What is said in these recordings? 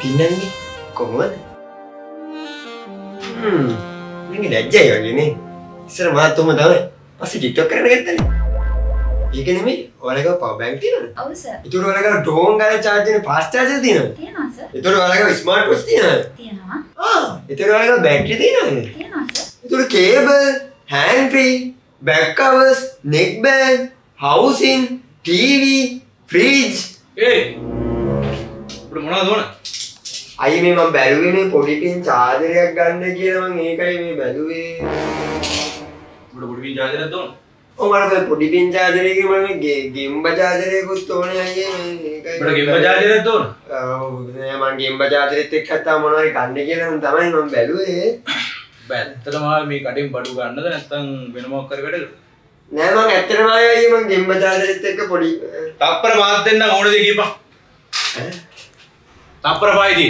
තින්නන්නේ කොහොමද? මගේ ලැජ්ජයි වගේ නේ. ඉස්සර මාත් උම තමයි. පස්සේ TikTok කරන්න ගත්තනේ. ඒක නෙමෙයි. ඔයාලගේ පවර් බැංක් තියෙනවද? ඔව් සර්. ඒතර ඔයාලගේ ඩ්‍රෝන් ගානේ charge වෙන fast charger තියෙනවද? තියෙනවා සර්. ඒතර ඔයාලගේ ස්මාර්ට් වොච් තියෙනවද? තියෙනවා. ඒතර ඔයාලගේ බැටරි තියෙනවද? තියෙනවා සර්. ඒතර cable, hand free, back covers, neck band, housing, TV, fridge. ඒ අපිට මොනවද ඕන? අයියේ මේ මම බැලුවේ මේ පොඩි පින් chargerයක් ගන්න කියලා මම ඒකයි මේ බැලුවේ. අපිට පොඩි පින් charger එකක් ඕන. ඔව් මට පොඩි පින් charger එකේ මම ගෙම්බ charger එකකුත් ඕනේ අයියේ මේ ඒකයි. අපිට ගෙම්බ charger එකක් ඕන. ඔව් නෑ මම ගෙම්බ charger එකත් එක්ක හත්තා මොනවද ගන්න කියලා තමයි මම බැලුවේ. බැත්තටම මේ කඩෙන් බඩු ගන්නද නැත්නම් වෙන මොකක් කර වැඩද? නෑ මම ඇත්තටම අයියේ මම ගෙම්බ charger එකත් එක්ක පොඩි තප්පර මාත් දෙන්න ඕන දෙයක් කියපන්. ඈ තප්පර පහයි හරි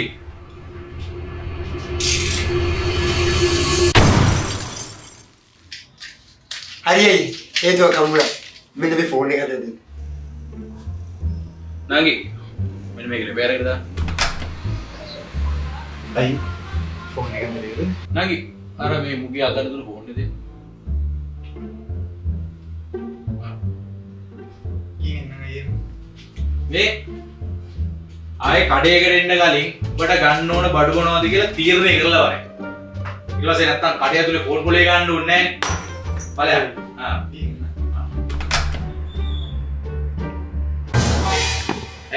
අයියේ හේතුව කම්බුණා. මෙන්න මේ ෆෝන් එක හදලා දෙන්න. නංගි මෙන්න මේක රිපෙයාර් එකට දාන්න. අයි ෆෝන් එක හදලා දෙන්න. නංගි අර මේ මුගේ අතට දුන්න ෆෝන් එක දෙන්න. මේ ආයේ කඩේකට එන්න කලින් ඔබට ගන්න ඕන බඩු මොනවද කියලා තීරණය කරලා වරේ. ඊට පස්සේ නැත්තම් කඩේ ඇතුලේ ෆෝන් පොලේ ගන්න ඕනේ නැහැ. බලන්න.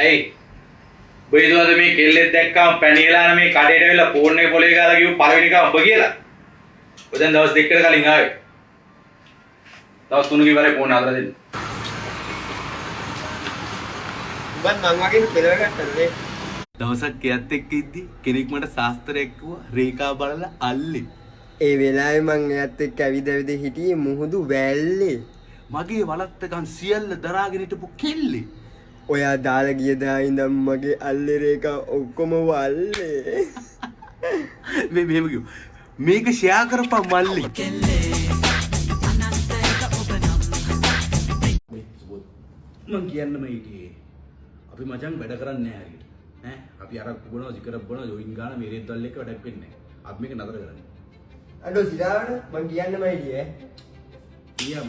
ඇයි බෙහෙදවද මේ කෙල්ලෙක් දැක්කම පැණියලාන මේ කඩේට වෙලා ෆෝන් එක පොලේ ගාලා කිව්ව පළවෙනි එක උඹ කියලා. ඔය දැන් දවස් දෙකකට කලින් ආවේ. දවස් තුනක ඉවරයි ෆෝන් හදලා දෙන්න. උඹත් මං වගේ පෙරවගත්තනේ. දවසක් එයත් එක්ක ඉද්දි කෙනෙක් මට ශාස්ත්‍රයක් කිව්වා රේඛා බලලා අල්ලේ. ඒ වෙලාවේ මං එයාත් එක්ක ඇවිද හිටියේ මුහුදු වැල්ලේ. මගේ වලත්තකම් සියල්ල දරාගෙන හිටපු කෙල්ලේ. ඔයා දාලා ගිය දා ඉඳන් මගේ අල්ලේ රේඛා ඔක්කොම වල්ලේ. මේ මෙහෙම කිව්වා. මේක ෂෙයා කරපන් මල්ලි. මං කියන්නම හිටියේ. අපි මචං වැඩ කරන්නේ නැහැ හරියට. ඈ අපි අරක් බොනවා සිකරක් බොනවා ජොයින් ගන්න මේ රේත් වල එක වැඩක් වෙන්නේ නැහැ. අපි මේක නතර කරන්නේ. අඩෝ සිතාවන මං කියන්නම හිටියේ. කියම.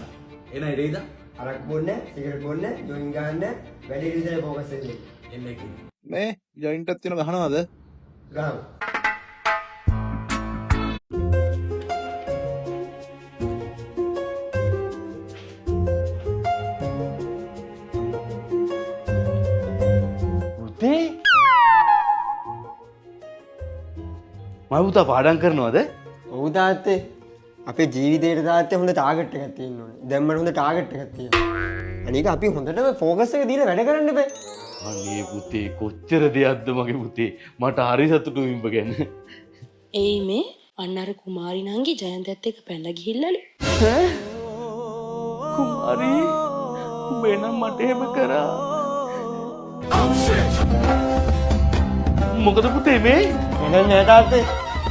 එනයි රේද? අරක් බොන්න, සිගරට් බොන්න, ජොයින් ගන්න, වැඩේ විතරේ ફોකස් වෙන්නේ. එන්නේ කිව්වේ. මේ ජොයින්ට් එකක් තියෙන ගහනවද? ගහමු. මම පුතා පාඩම් කරනවද? ඔව් තාත්තේ. අපේ ජීවිතේට තාත්තේ හොඳ ටාගට් එකක් තියෙන්න ඕනේ. දැන් මට හොඳ ටාගට් එකක් තියෙනවා. අනික අපි හොඳටම ફોකස් එක දීලා වැඩ කරන්න බෑ. අනේ පුතේ කොච්චර දෙයක්ද මගේ පුතේ. මට හරි සතුටුයි උඹ ගැන. එයි මේ අන්න අර කුමාරි නංගි ජයන්තත් එක්ක පැනලා ගිහිල්ලාලු. කුමාරි උඹ එනම් මට එහෙම කරා. මොකද පුතේ මේ? නෑ තාත්තේ.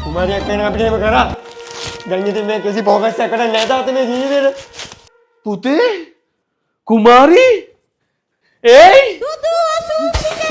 කුමාරියක් වෙන අපිට එහෙම කරා. දැන් ඉතින් මේ කිසි ફોකස් එකක් කරන්නේ නෑ තාත්තේ මේ ජීවිතේට. පුතේ කුමාරි ඒයි දුදු අසුපිට